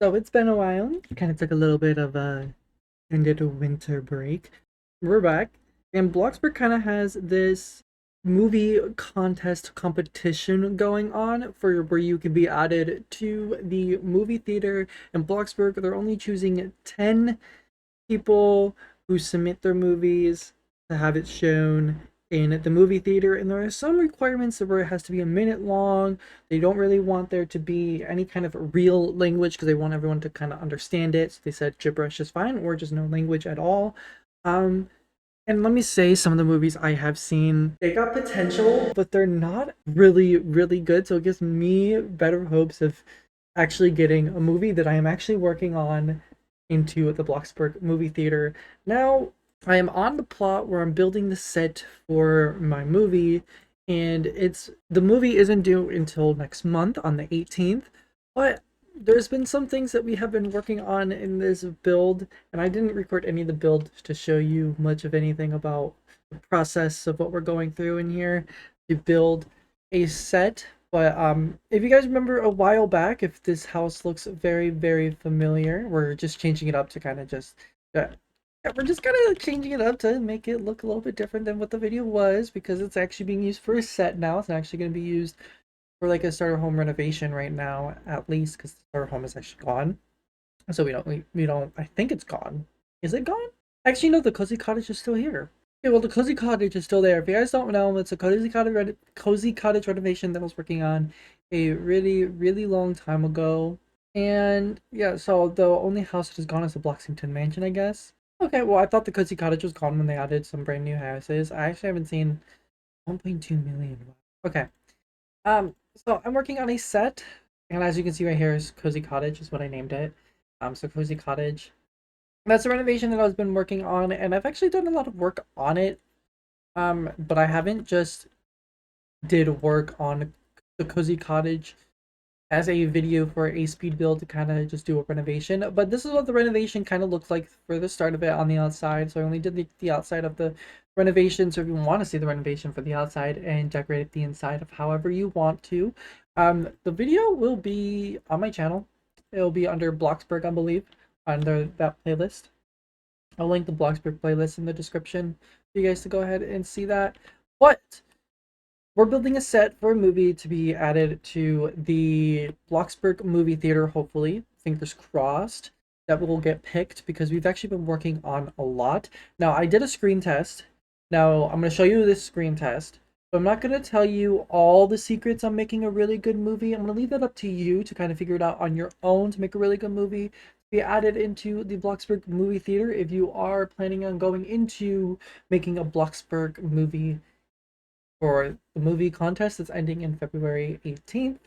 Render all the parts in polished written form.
So it's been a while. Kind of took a little bit of a ended a winter break. We're back, and Bloxburg kind of has this movie contest competition going on for where you can be added to the movie theater in Bloxburg. They're only choosing 10 people who submit their movies to have it shown in the movie theater, and there are some requirements where it has to be a minute long. They don't really want there to be any kind of real language because they want everyone to kind of understand it, so they said gibberish is fine or just no language at all. Um and let me say, some of the movies I have seen, they got potential, but they're not really good, so it gives me better hopes of actually getting a movie that I am actually working on into the Bloxburg movie theater. Now, I am on the plot where I'm building the set for my movie, and the movie isn't due until next month on the 18th, but there's been some things that we have been working on in this build, and I didn't record any of the build to show you much of anything about the process of what we're going through in here to build a set. But if you guys remember a while back, if this house looks very familiar, we're just changing it up to kind of just yeah, we're just kind of changing it up to make it look a little bit different than what the video was, because it's actually being used for a set now. It's actually going to be used for like a starter home renovation right now, at least, because the starter home is actually gone. So we don't, I think it's gone. Is it gone? Actually, no, the cozy cottage is still here. Okay, well, the cozy cottage is still there. If you guys don't know, it's a cozy cottage renovation that I was working on a really long time ago. And yeah, so the only house that is gone is the Bloxington Mansion, I guess. Okay, well, I thought the cozy cottage was gone when they added some brand new houses. I actually haven't seen 1.2 million. Okay. So I'm working on a set, and as you can see right here is Cozy Cottage is what I named it. So Cozy Cottage. That's a renovation that I've been working on, and I've actually done a lot of work on it. But I haven't just did work on the Cozy Cottage as a video for a speed build to kind of just do a renovation. But this is what the renovation kind of looks like for the start of it on the outside. So I only did the outside of the renovation. So if you want to see the renovation for the outside and decorate the inside of however you want to, the video will be on my channel. It'll be under Bloxburg, I believe, under that playlist. I'll link the Bloxburg playlist in the description for you guys to go ahead and see that. But we're building a set for a movie to be added to the Bloxburg movie theater, hopefully. Fingers crossed that will get picked, because we've actually been working on a lot. Now, I did a screen test. Now, I'm going to show you this screen test. So I'm not going to tell you all the secrets on making a really good movie. I'm going to leave that up to you to kind of figure it out on your own to make a really good movie. Be added into the Bloxburg movie theater if you are planning on going into making a Bloxburg movie for the movie contest that's ending in February 18th.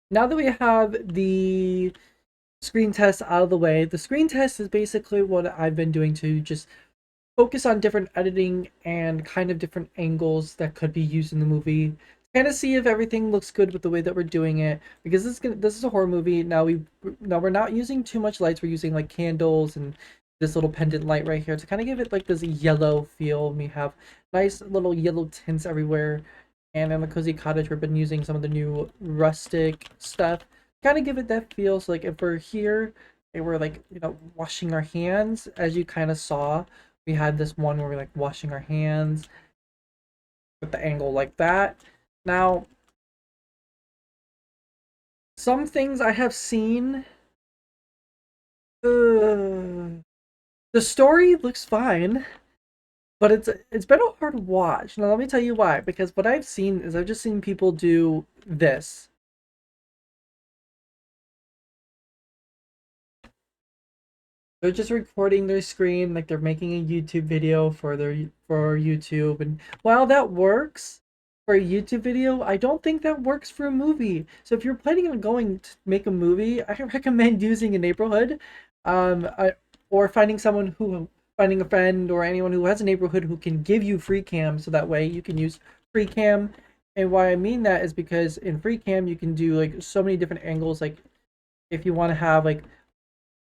Now that we have the screen test out of the way, the screen test is basically what I've been doing to just focus on different editing and kind of different angles that could be used in the movie. Kind of see if everything looks good with the way that we're doing it, because this is a horror movie. Now we're not using too much lights. We're using like candles and this little pendant light right here to kind of give it like this yellow feel. We have nice little yellow tints everywhere. And in the cozy cottage, we've been using some of the new rustic stuff, kind of give it that feel. So like if we're here and we're like, washing our hands, as you kind of saw, we had this one where we're like washing our hands with the angle like that. Now, some things I have seen, the story looks fine, but it's been a hard watch. Now let me tell you why. Because what I've seen is I've just seen people do this. They're just recording their screen like they're making a YouTube video for YouTube, and while that works for a YouTube video, I don't think that works for a movie. So if you're planning on going to make a movie, I recommend using a neighborhood, or finding a friend or anyone who has a neighborhood who can give you free cam, so that way you can use free cam. And why I mean that is because in free cam you can do like so many different angles. Like if you want to have like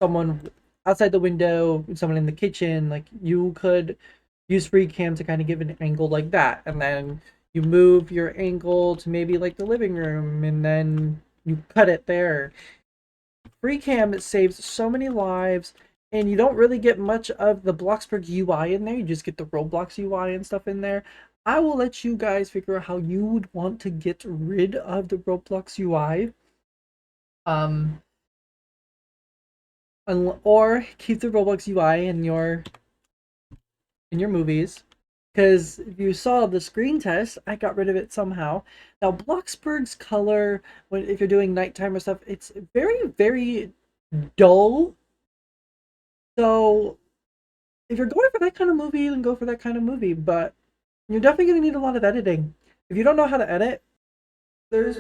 someone outside the window, someone in the kitchen, like you could use free cam to kind of give an angle like that, and then you move your angle to maybe like the living room, and then you cut it there. Free cam saves so many lives, and you don't really get much of the Bloxburg UI in there. You just get the Roblox UI and stuff in there. I will let you guys figure out how you would want to get rid of the Roblox UI. Um, or keep the Roblox UI in your movies. Because if you saw the screen test, I got rid of it somehow. Now, Bloxburg's color, when if you're doing nighttime or stuff, it's very, very dull. So if you're going for that kind of movie, then go for that kind of movie. But you're definitely going to need a lot of editing. If you don't know how to edit, there's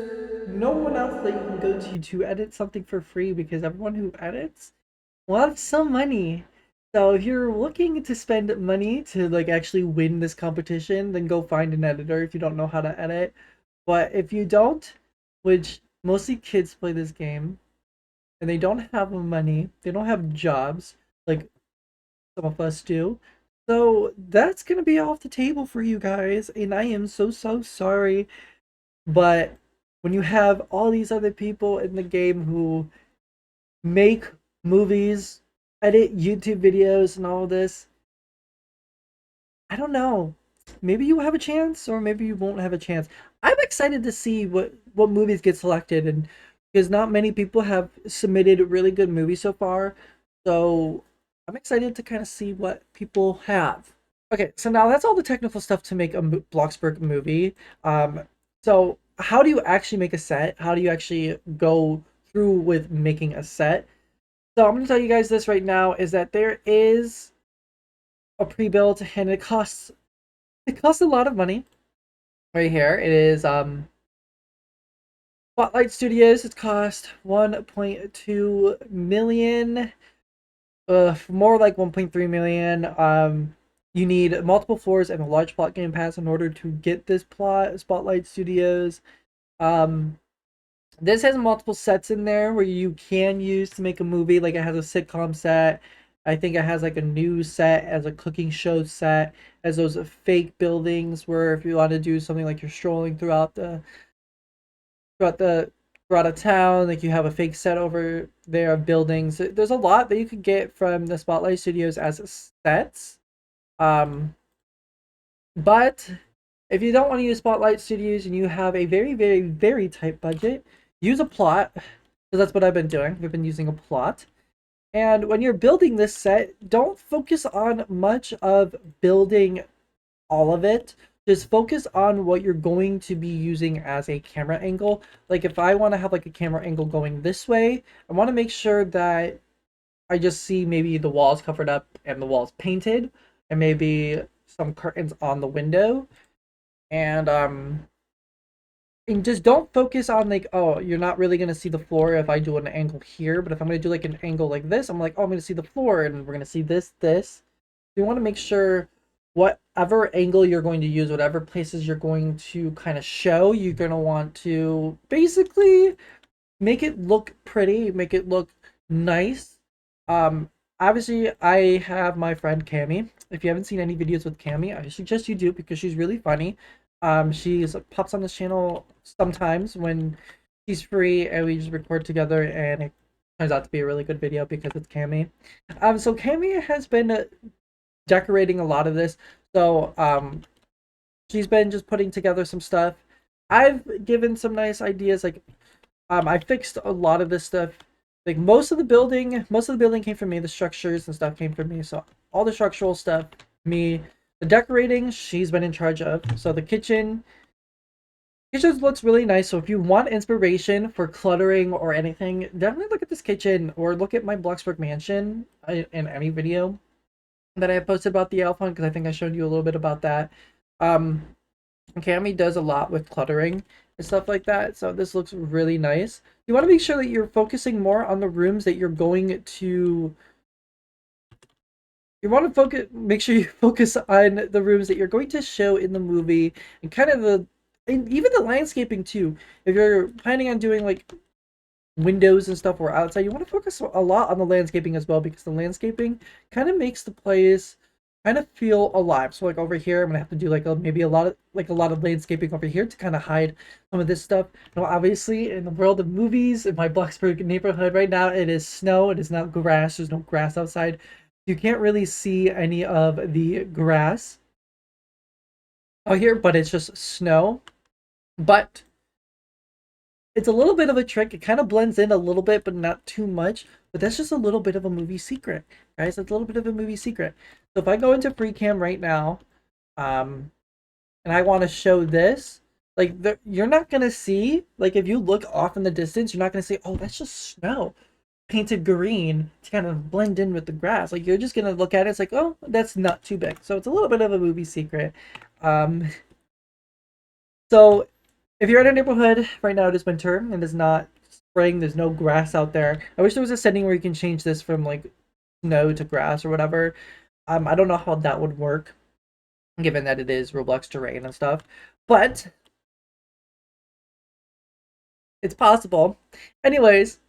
no one else that you can go to edit something for free, because everyone who edits wants some money. So if you're looking to spend money to like actually win this competition, then go find an editor if you don't know how to edit. But if you don't, which mostly kids play this game and they don't have money, they don't have jobs like some of us do. So that's gonna be off the table for you guys, and I am so sorry. But when you have all these other people in the game who make movies, edit YouTube videos, and all this, I don't know. Maybe you have a chance, or maybe you won't have a chance. I'm excited to see what movies get selected, and because not many people have submitted really good movies so far, so I'm excited to kind of see what people have. Okay, so now that's all the technical stuff to make a Bloxburg movie. So how do you actually make a set? How do you actually go through with making a set? So I'm going to tell you guys this right now is that there is a pre-built, and it costs a lot of money. Right here it is Spotlight Studios. It cost 1.2 million, more like 1.3 million. You need multiple floors and a large plot game pass in order to get this plot. Spotlight Studios. Um, this has multiple sets in there where you can use to make a movie. Like it has a sitcom set. I think it has like a news set, as a cooking show set, as those fake buildings where if you want to do something like you're strolling throughout the throughout a town, like you have a fake set over there of buildings. There's a lot that you could get from the Spotlight Studios as sets. Um, but if you don't want to use Spotlight Studios and you have a very tight budget, use a plot, because that's what I've been doing. I've been using a plot. And when you're building this set, don't focus on much of building all of it. Just focus on what you're going to be using as a camera angle. Like if I want to have like a camera angle going this way, I want to make sure that I just see maybe the walls covered up and the walls painted, and maybe some curtains on the window. And and just don't focus on like, oh, you're not really gonna see the floor if I do an angle here, but if I'm gonna do like an angle like this, I'm like, oh, I'm gonna see the floor and we're gonna see this. You want to make sure whatever angle you're going to use, whatever places you're going to kind of show, you're gonna want to basically make it look pretty, make it look nice. Um, Obviously, I have my friend Cami. If you haven't seen any videos with Cami, I suggest you do, because she's really funny. She's pops on this channel sometimes when she's free, and we just record together, and it turns out to be a really good video because it's Cami. So Cami has been decorating a lot of this. So she's been just putting together some stuff. I've given some nice ideas, like I fixed a lot of this stuff. Like most of the building came from me. The structures and stuff came from me. So all the structural stuff, me. The decorating, she's been in charge of. So the kitchen looks really nice. So if you want inspiration for cluttering or anything, definitely look at this kitchen or look at my Bloxburg mansion in any video that I posted about the elf hunt, because I think I showed you a little bit about that. Um, Cami does a lot with cluttering and stuff like that, so this looks really nice. You want to make sure that you're focusing more on the rooms that you're going to you want to focus, make sure you focus on the rooms that you're going to show in the movie, and kind of and even the landscaping too. If you're planning on doing like windows and stuff or outside, you want to focus a lot on the landscaping as well, because the landscaping kind of makes the place kind of feel alive. So like over here, I'm gonna have to do like maybe a lot of landscaping over here to kind of hide some of this stuff. Now, obviously, in the world of movies, in my Bloxburg neighborhood right now, it is snow. It is not grass. There's no grass outside. You can't really see any of the grass out here, but it's just snow. But it's a little bit of a trick. It kind of blends in a little bit, but not too much. But that's just a little bit of a movie secret, guys. It's a little bit of a movie secret. So if I go into free cam right now, um, and I want to show this, like you're not gonna see, like if you look off in the distance, you're not gonna see, oh, that's just snow painted green to kind of blend in with the grass. Like you're just gonna look at it, it's like, oh, that's not too big. So it's a little bit of a movie secret. Um, so if you're in a neighborhood right now, it is winter and it's not spring, there's no grass out there. I wish there was a setting where you can change this from like snow to grass or whatever. I don't know how that would work, given that it is Roblox terrain and stuff, but it's possible. Anyways,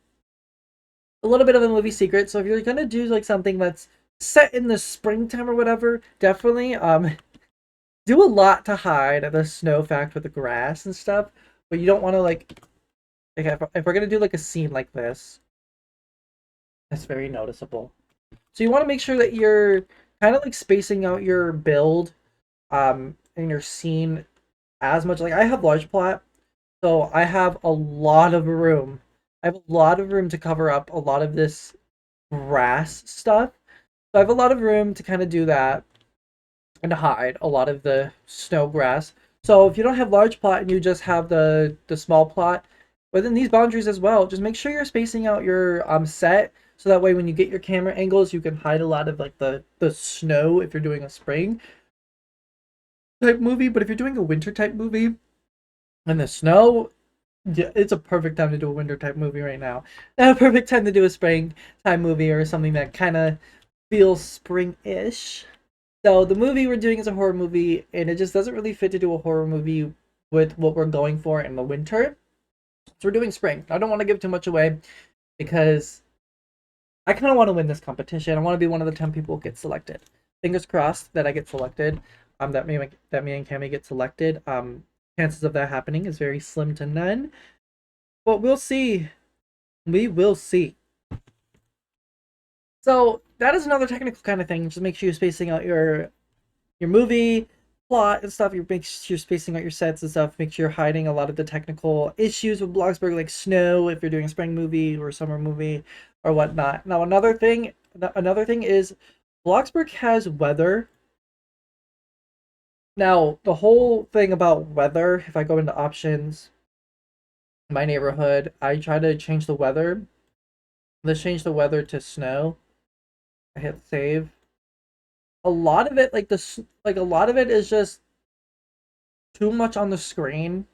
a little bit of a movie secret. So if you're gonna do like something that's set in the springtime or whatever, definitely do a lot to hide the snow fact with the grass and stuff. But you don't want to like if we're gonna do like a scene like this, that's very noticeable. So you want to make sure that you're kind of like spacing out your build in your scene as much. Like I have large plot, so I have a lot of room. I have a lot of room to cover up a lot of this grass stuff. So I have a lot of room to kind of do that and hide a lot of the snow grass. So if you don't have large plot and you just have the small plot within these boundaries as well, just make sure you're spacing out your set, so that way when you get your camera angles, you can hide a lot of like the snow if you're doing a spring type movie. But if you're doing a winter type movie and the snow, yeah, it's a perfect time to do a winter type movie right now. And a perfect time to do a spring time movie or something that kind of feels spring-ish. So the movie we're doing is a horror movie, and it just doesn't really fit to do a horror movie with what we're going for in the winter. So we're doing spring. I don't want to give too much away because I kind of want to win this competition. I want to be one of the 10 people who get selected. Fingers crossed that I get selected. That me and Cammy get selected. Chances of that happening is very slim to none. But we'll see. We will see. So that is another technical kind of thing. Just make sure you're spacing out your movie plot and stuff. Make sure you're spacing out your sets and stuff. Make sure you're hiding a lot of the technical issues with Bloxburg, like snow, if you're doing a spring movie or a summer movie or whatnot. Now another thing is Bloxburg has weather. Now the whole thing about weather, if I go into options, my neighborhood, I try to change the weather. Let's change the weather to snow. I hit save. A lot of it, like a lot of it is just too much on the screen.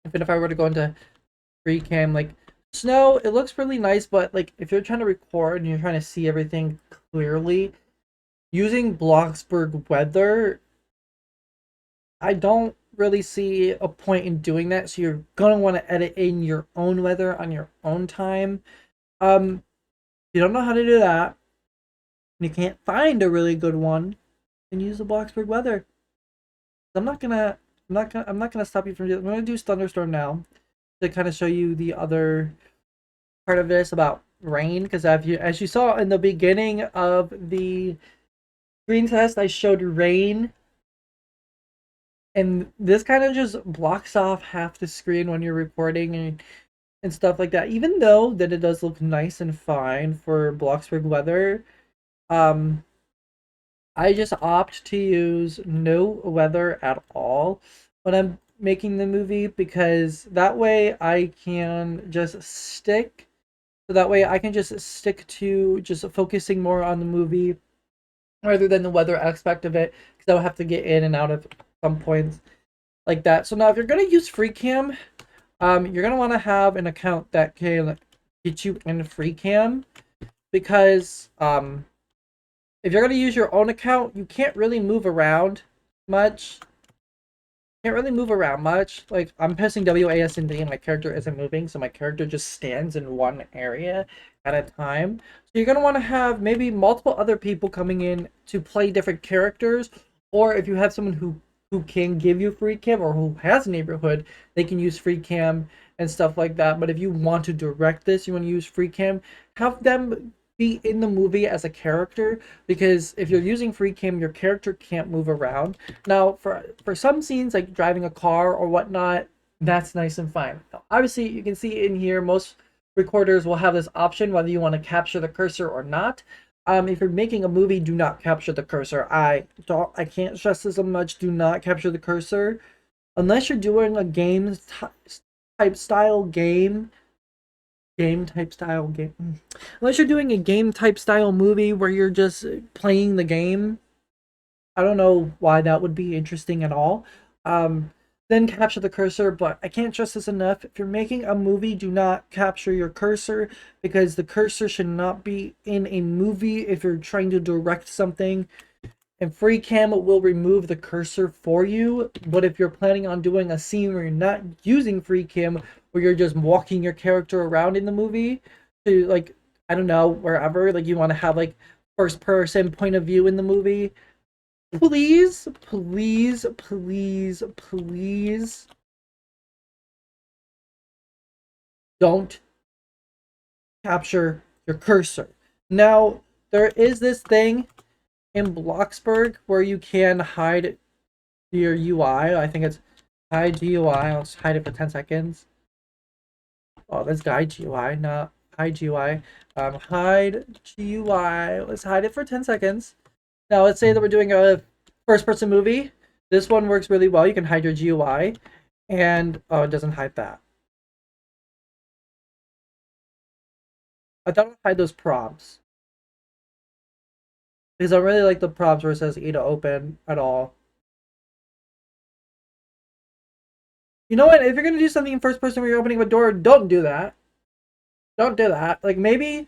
Even if I were to go into free cam, like snow, it looks really nice, but like if you're trying to record and you're trying to see everything clearly, using Bloxburg weather, I don't really see a point in doing that. So you're gonna want to edit in your own weather on your own time. If you don't know how to do that, and you can't find a really good one, then use the Bloxburg weather. I'm not gonna stop you from doing. I'm gonna do thunderstorm now to kind of show you the other part of this about rain, because as you saw in the beginning of the screen test, I showed rain, and this kind of just blocks off half the screen when you're recording and stuff like that. Even though that it does look nice and fine for Bloxburg weather, I just opt to use no weather at all when I'm making the movie, because that way I can just stick. So that way I can just stick to just focusing more on the movie rather than the weather aspect of it, because I'll have to get in and out of some points like that. So now if you're gonna use free cam, you're gonna want to have an account that can get you in free cam, because if you're gonna use your own account, you can't really move around much. Can't really move around much. Like, I'm pressing WASD and my character isn't moving, so my character just stands in one area at a time. So you're gonna want to have maybe multiple other people coming in to play different characters, or if you have someone who can give you free cam or who has a neighborhood, they can use free cam and stuff like that. But if you want to direct this, you want to use free cam, have them be in the movie as a character, because if you're using free cam, your character can't move around. Now, for some scenes like driving a car or whatnot, that's nice and fine. Now, obviously, you can see in here most recorders will have this option whether you want to capture the cursor or not. If you're making a movie, do not capture the cursor. I can't stress this so much. Do not capture the cursor unless you're doing a type style game. Unless you're doing a game type style movie where you're just playing the game. I don't know why that would be interesting at all. Then capture the cursor, but I can't stress this enough. If you're making a movie, do not capture your cursor, because the cursor should not be in a movie if you're trying to direct something. And free cam will remove the cursor for you. But if you're planning on doing a scene where you're not using free cam, where you're just walking your character around in the movie to, like, I don't know, wherever, like you want to have like first person point of view in the movie, please, please, please, please don't capture your cursor. Now, there is this thing in Bloxburg where you can hide your UI. I think it's hide GUI. Let's hide it for 10 seconds. Oh, that's guide GUI, not hide GUI. Hide GUI. Let's hide it for 10 seconds. Now, let's say that we're doing a first-person movie. This one works really well. You can hide your GUI, and oh, it doesn't hide that. I thought it would hide those prompts, because I really like the prompts where it says E to open at all. You know what? If you're gonna do something in first person where you're opening a door, don't do that. Don't do that. Like, maybe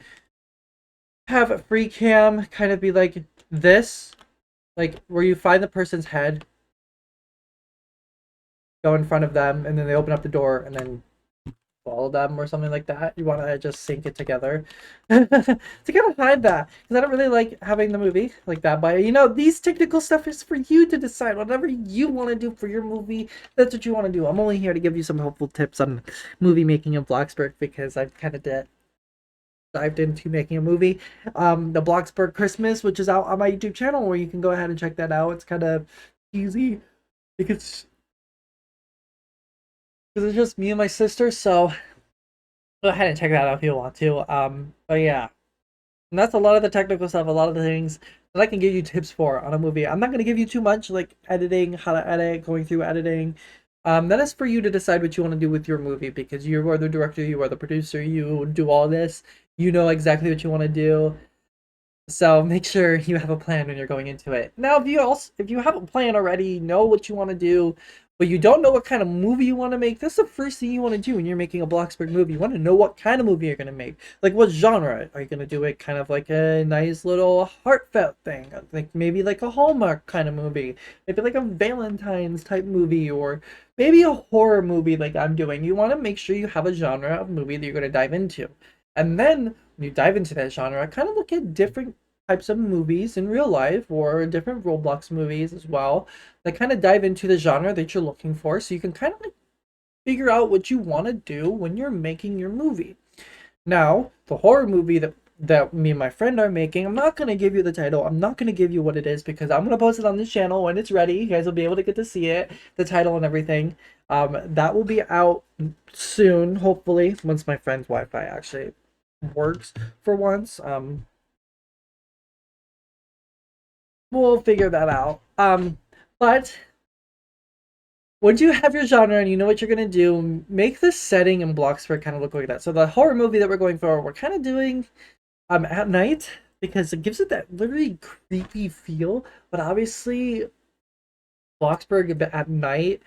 have a free cam kind of be like this, like where you find the person's head, go in front of them, and then they open up the door, and then follow them or something like that. You want to just sync it together to kind of hide that, because I don't really like having the movie like that. But you know, these technical stuff is for you to decide. Whatever you want to do for your movie, that's what you want to do. I'm only here to give you some helpful tips on movie making in Bloxburg, because I've kind of dived into making a movie. The Bloxburg Christmas, which is out on my YouTube channel, where you can go ahead and check that out. It's kind of easy because it's just me and my sister, so go ahead and check that out if you want to. But yeah, and that's a lot of the technical stuff, a lot of the things that I can give you tips for on a movie. I'm not going to give you too much, like editing, how to edit, going through editing. That is for you to decide what you want to do with your movie, because you are the director, you are the producer, you do all this. You know exactly what you want to do. So make sure you have a plan when you're going into it. Now, if you have a plan already, know what you want to do, but you don't know what kind of movie you want to make, that's the first thing you want to do when you're making a Bloxburg movie. You want to know what kind of movie you're going to make. Like, what genre? Are you going to do it kind of like a nice little heartfelt thing? Like, maybe like a Hallmark kind of movie. Maybe like a Valentine's type movie, or maybe a horror movie like I'm doing. You want to make sure you have a genre of movie that you're going to dive into. And then when you dive into that genre, kind of look at different types of movies in real life, or different Roblox movies as well, that kind of dive into the genre that you're looking for, so you can kind of like figure out what you want to do when you're making your movie. Now, the horror movie that me and my friend are making, I'm not going to give you the title. I'm not going to give you what it is, because I'm going to post it on this channel when it's ready. You guys will be able to get to see it, the title and everything. That will be out soon, hopefully, once my friend's Wi-Fi actually works for once. We'll figure that out. But once you have your genre and you know what you're gonna do, make the setting and Bloxburg kind of look like that. So the horror movie that we're going for, we're kind of doing at night, because it gives it that literally creepy feel. But obviously, Bloxburg at night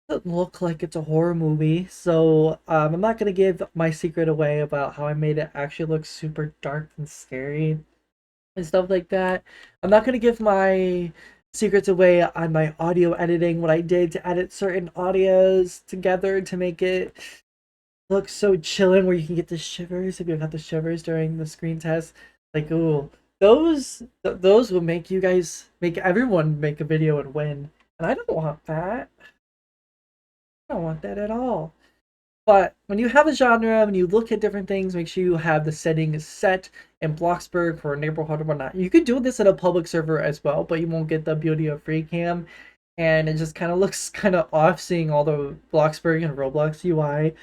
doesn't look like it's a horror movie. So I'm not gonna give my secret away about how I made it actually look super dark and scary. and stuff like that. I'm not gonna give my secrets away on my audio editing, what I did to edit certain audios together to make it look so chillin' where you can get the shivers if you got the shivers during the screen test. Like, ooh, those will make you guys make everyone make a video and win. And I don't want that. I don't want that at all. But when you have a genre, when you look at different things, make sure you have the settings set in Bloxburg for a neighborhood or whatnot. You could do this in a public server as well, but you won't get the beauty of free cam. And it just kind of looks kind of off seeing all the Bloxburg and Roblox UI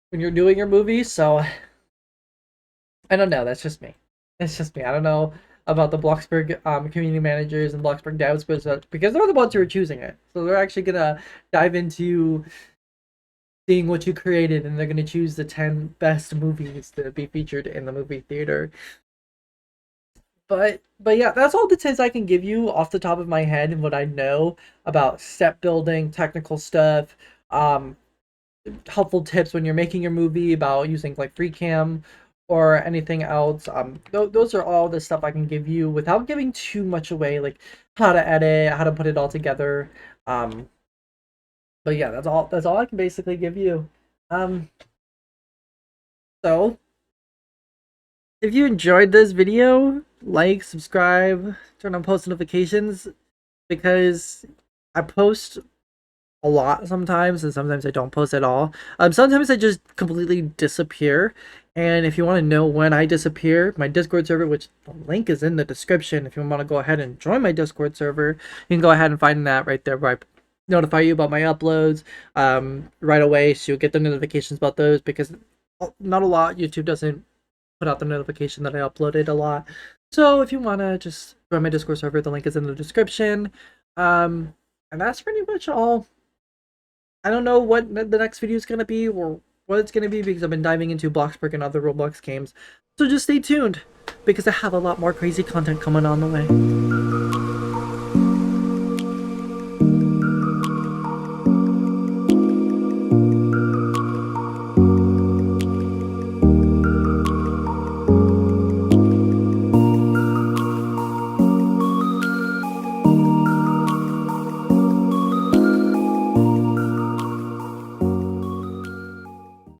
when you're doing your movie. So I don't know. That's just me. That's just me. I don't know about the Bloxburg community managers and Bloxburg devs, because they're the ones who are choosing it. So they're actually gonna dive into seeing what you created, and they're gonna choose the 10 best movies to be featured in the movie theater. But yeah, that's all the tips I can give you off the top of my head and what I know about set building, technical stuff, um, helpful tips when you're making your movie about using like free cam or anything else. Those are all the stuff I can give you without giving too much away, like how to edit, how to put it all together. Um, but yeah, that's all I can basically give you. Um, so if you enjoyed this video, like, subscribe, turn on post notifications, because I post a lot sometimes, and sometimes I don't post at all. Sometimes I just completely disappear. And if you want to know when I disappear, my Discord server, which the link is in the description, if you want to go ahead and join my Discord server, you can go ahead and find that right there, where I notify you about my uploads right away, so you'll get the notifications about those, because not a lot, YouTube doesn't put out the notification that I uploaded a lot. So if you want to just join my Discord server, the link is in the description. And that's pretty much all. I don't know what the next video is going to be or what it's going to be, because I've been diving into Bloxburg and other Roblox games. So just stay tuned, because I have a lot more crazy content coming on the way.